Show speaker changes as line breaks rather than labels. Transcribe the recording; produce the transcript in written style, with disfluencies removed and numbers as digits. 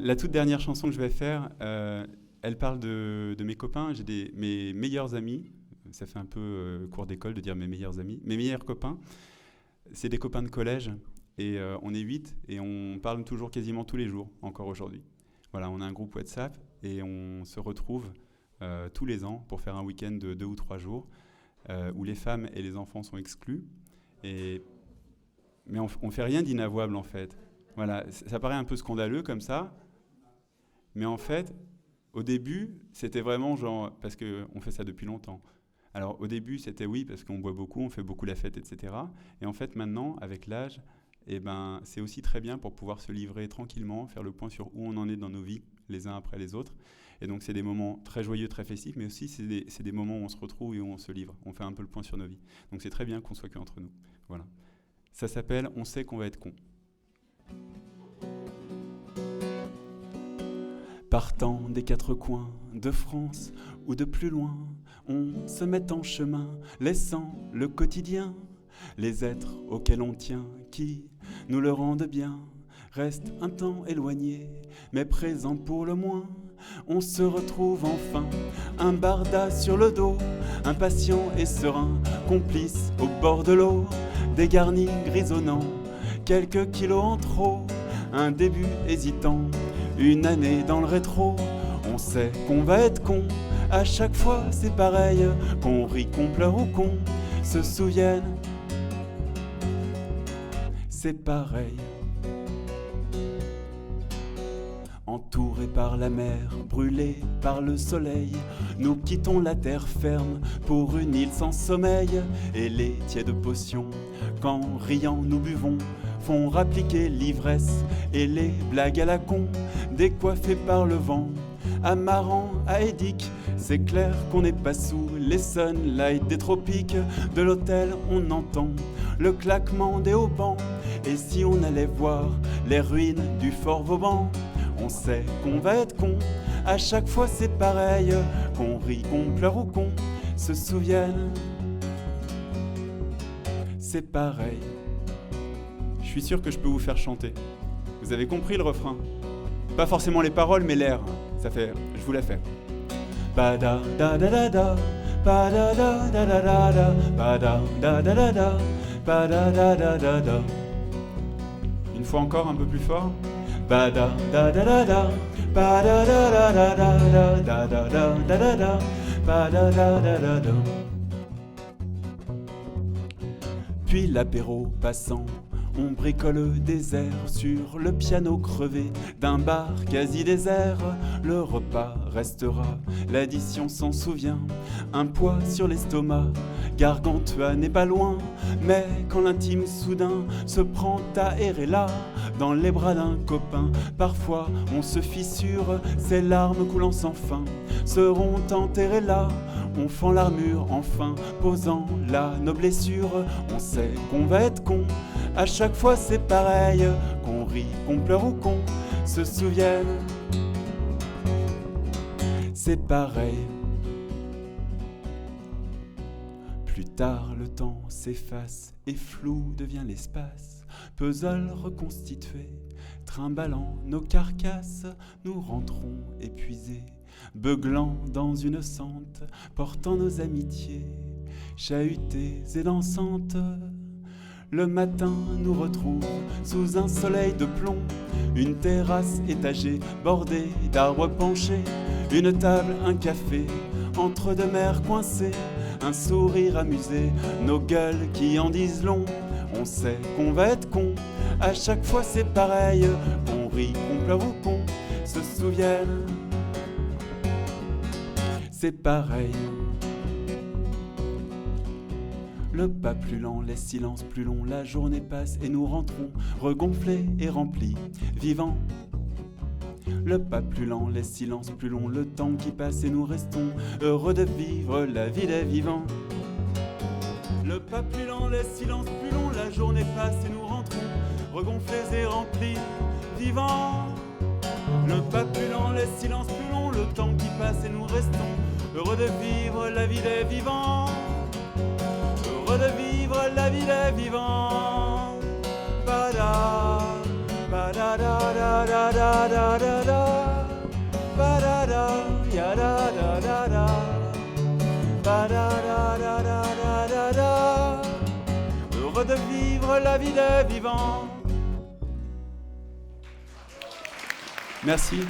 La toute dernière chanson que je vais faire, elle parle de mes copains. J'ai mes meilleurs amis. Ça fait un peu cours d'école de dire mes meilleurs amis. Mes meilleurs copains, c'est des copains de collège. Et on est 8 et on parle toujours quasiment tous les jours, encore aujourd'hui. Voilà, on a un groupe WhatsApp et on se retrouve tous les ans pour faire un week-end de 2 ou 3 jours où les femmes et les enfants sont exclus. Mais on ne fait rien d'inavouable en fait. Voilà, ça paraît un peu scandaleux comme ça, mais en fait, au début, c'était vraiment genre, parce qu'on fait ça depuis longtemps. Alors au début, c'était oui, parce qu'on boit beaucoup, on fait beaucoup la fête, etc. Et en fait, maintenant, avec l'âge, eh ben, c'est aussi très bien pour pouvoir se livrer tranquillement, faire le point sur où on en est dans nos vies, les uns après les autres. Et donc, c'est des moments très joyeux, très festifs, mais aussi, c'est des moments où on se retrouve et où on se livre. On fait un peu le point sur nos vies. Donc, c'est très bien qu'on soit qu'entre nous. Voilà. Ça s'appelle « On sait qu'on va être con ». Partant des 4 coins de France ou de plus loin, on se met en chemin, laissant le quotidien. Les êtres auxquels on tient, qui nous le rendent bien, restent un temps éloignés, mais présents pour le moins. On se retrouve enfin, un barda sur le dos, impatient et serein, complice au bord de l'eau, dégarni grisonnant, quelques kilos en trop, un début hésitant, une année dans le rétro. On sait qu'on va être con, à chaque fois c'est pareil, qu'on rit, qu'on pleure ou qu'on se souvienne. C'est pareil. Entourés par la mer, brûlés par le soleil, nous quittons la terre ferme pour une île sans sommeil. Et les tièdes potions, qu'en riant nous buvons, font rappliquer l'ivresse et les blagues à la con, décoiffées par le vent. Amarant à Édic, c'est clair qu'on n'est pas sous les sunlights des tropiques. De l'hôtel on entend le claquement des haubans, et si on allait voir les ruines du fort Vauban, on sait qu'on va être con, à chaque fois c'est pareil, qu'on rit, qu'on pleure ou qu'on se souvienne. C'est pareil. Je suis sûr que je peux vous faire chanter. Vous avez compris le refrain? Pas forcément les paroles, mais l'air. Ça fait, je vous la fais. Ba da da da da da, ba da da da da da da, ba da da da da da, ba da da da da da. Une fois encore, un peu plus fort. Ba da da da da da, ba da da da da da da da da da da da, ba da da da da da. Puis l'apéro passant, on bricole des airs sur le piano crevé d'un bar quasi désert. Le repas restera, l'addition s'en souvient, un poids sur l'estomac, Gargantua n'est pas loin. Mais quand l'intime soudain se prend à errer là, dans les bras d'un copain, parfois on se fissure, ces larmes coulant sans fin seront enterrées là. On fend l'armure enfin, posant là nos blessures. On sait qu'on va être con, à chaque fois c'est pareil, qu'on rit, qu'on pleure ou qu'on se souvienne. C'est pareil. Plus tard le temps s'efface et flou devient l'espace. Puzzle reconstitué, trimballant nos carcasses, nous rentrons épuisés, beuglant dans une sente, portant nos amitiés, chahutées et dansantes. Le matin nous retrouve sous un soleil de plomb, une terrasse étagée bordée d'arbres penchés, une table, un café, entre deux mers coincées, un sourire amusé, nos gueules qui en disent long. On sait qu'on va être con, à chaque fois c'est pareil, qu'on rit, qu'on pleure ou qu'on se souvienne. C'est pareil. Le pas plus lent, les silences plus longs, la journée passe et nous rentrons, regonflés et remplis, vivants. Le pas plus lent, les silences plus longs, le temps qui passe et nous restons, heureux de vivre la vie des vivants. Le pas plus lent, les silences plus longs, la journée passe et nous rentrons, regonflés et remplis, vivants. Le pas plus lent, les silences plus longs, le temps qui passe et nous restons, heureux de vivre la vie des vivants. Heureux de vivre la vie des vivants. Ba da da da da da da da da. la vie de vivant. Merci.